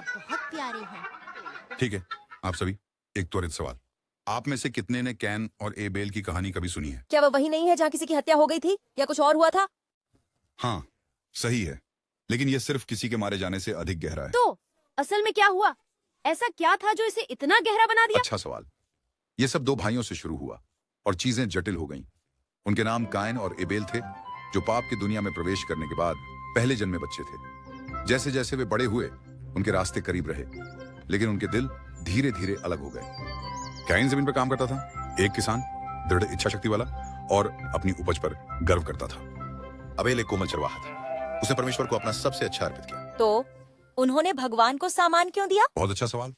आप बहुत प्यारे हैं। ठीक है, आप सभी एक त्वरित सवाल। आप में से कितने ने कैन और एबेल की कहानी कभी सुनी है? क्या वह वही नहीं है जहाँ किसी की हत्या हो गई थी या कुछ और हुआ था? हाँ, सही है, लेकिन यह सिर्फ किसी के मारे जाने से अधिक गहरा है। तो असल में क्या हुआ? ऐसा क्या था जो इसे इतना गहरा बना दिया? अच्छा सवाल। यह सब दो भाइयों से शुरू हुआ और चीजें जटिल हो गईं। उनके नाम कायन और एबेल थे, जो पाप की दुनिया में प्रवेश करने के बाद पहले जन्मे बच्चे थे। जैसे जैसे वे बड़े हुए, उनके रास्ते करीब रहे, लेकिन उनके दिल धीरे धीरे अलग हो गए। कायन जमीन पर काम करता था, एक किसान, दृढ़ इच्छा शक्ति वाला और अपनी उपज पर गर्व करता था। अबेल एक कोमल चरवाहा था। उसने परमेश्वर को अपना सबसे अच्छा अर्पित किया। तो उन्होंने भगवान को सामान क्यों दिया? बहुत अच्छा सवाल।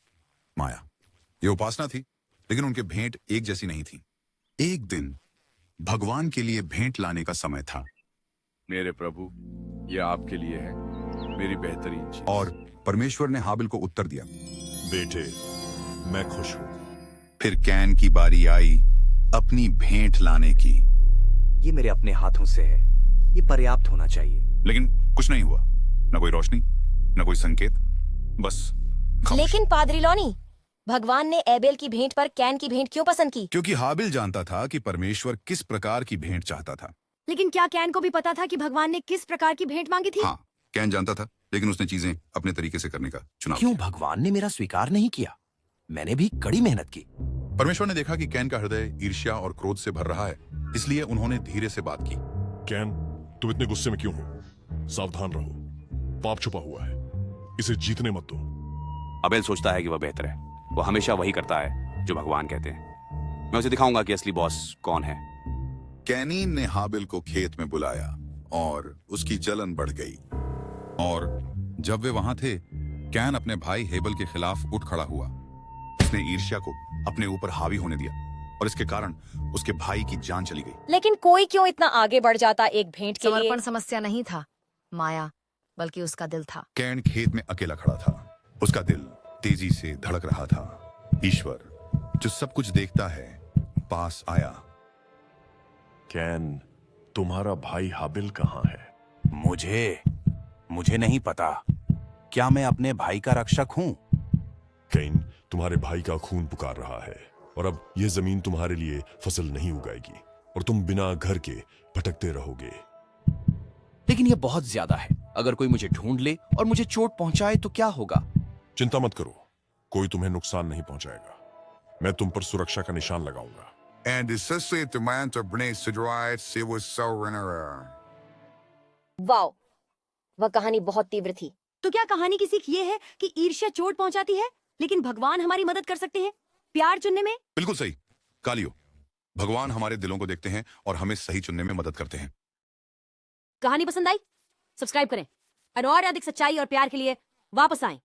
माया, ये उपासना थी, लेकिन उनके भेंट एक जैसी नहीं थी। एक दिन भगवान के लिए भेंट लाने का समय था। मेरे प्रभु, ये आपके लिए है, मेरी बेहतरीन चीज। और परमेश्वर ने हाबिल को उत्तर दिया, बेटे, मैं खुश हूं। फिर कैन की बारी आई अपनी भेंट लाने की। ये मेरे अपने हाथों से है, ये पर्याप्त होना चाहिए। लेकिन कुछ नहीं हुआ, न कोई रोशनी, न कोई संकेत, बस खामोशी। लेकिन पादरी लॉनी, भगवान ने एबेल की भेंट पर कैन की भेंट क्यों पसंद की? क्योंकि हाबिल जानता था कि परमेश्वर किस प्रकार की भेंट चाहता था। लेकिन क्या कैन को भी पता था कि भगवान ने किस प्रकार की भेंट मांगी थी? हाँ, कैन जानता था, लेकिन उसने चीजें अपने तरीके से करने का चुनाव क्यों किया। भगवान ने मेरा स्वीकार नहीं किया? मैंने भी कड़ी मेहनत की। परमेश्वर ने देखा कि कैन का हृदय ईर्ष्या और क्रोध से भर रहा है, इसलिए उन्होंने धीरे से बात की। कैन, तुम इतने गुस्से में क्यों हो? सावधान रहो, पाप छुपा हुआ है, इसे जीतने मत दो। अबेल सोचता है कि वह बेहतर है। वो हमेशा वही करता है जो भगवान कहते हैं। मैं उसे दिखाऊंगा कि असली बॉस कौन है। कैनीन ने हाबिल को खेत में बुलाया और उसकी जलन बढ़ गई। और जब वे वहां थे, कैन अपने भाई हेबल के खिलाफ उठ खड़ा हुआ। उसने ईर्ष्या को अपने ऊपर हावी होने दिया और इसके कारण उसके भाई की जान चली गई। लेकिन कोई क्यों इतना आगे बढ़ जाता एक भेंट के लिए? समर्पण समस्या नहीं था माया, बल्कि उसका दिल था। कैन खेत में अकेला खड़ा था। उसका दिल तेजी से धड़क रहा था। ईश्वर, जो सब कुछ देखता है, पास आया। कैन, तुम्हारा भाई हाबिल कहाँ है? मुझे नहीं पता। क्या मैं अपने भाई का रक्षक हूँ? कैन, तुम्हारे भाई का खून पुकार रहा है और अब यह जमीन तुम्हारे लिए फसल नहीं उगाएगी और तुम बिना घर के भटकते रहोगे। लेकिन यह बहुत ज्यादा है। अगर कोई मुझे ढूंढ ले और मुझे चोट पहुंचाए तो क्या होगा? चिंता मत करो, कोई तुम्हें नुकसान नहीं पहुंचाएगा। मैं तुम पर सुरक्षा का निशान लगाऊंगा। En de sissie te man te brengen se draait, se was so renner. Wow, वह कहानी बहुत तीव्र थी। तो क्या कहानी की सीख ये है कि ईर्ष्या चोट पहुंचाती है, लेकिन भगवान हमारी मदद कर सकते हैं प्यार चुनने में? बिल्कुल सही। कालियो, भगवान हमारे दिलों को देखते हैं और हमें सही चुनने में मदद करते हैं। कहानी पसंद आई? सब्सक्राइब करें और अधिक सच्चाई और प्यार के लिए वापस आएं।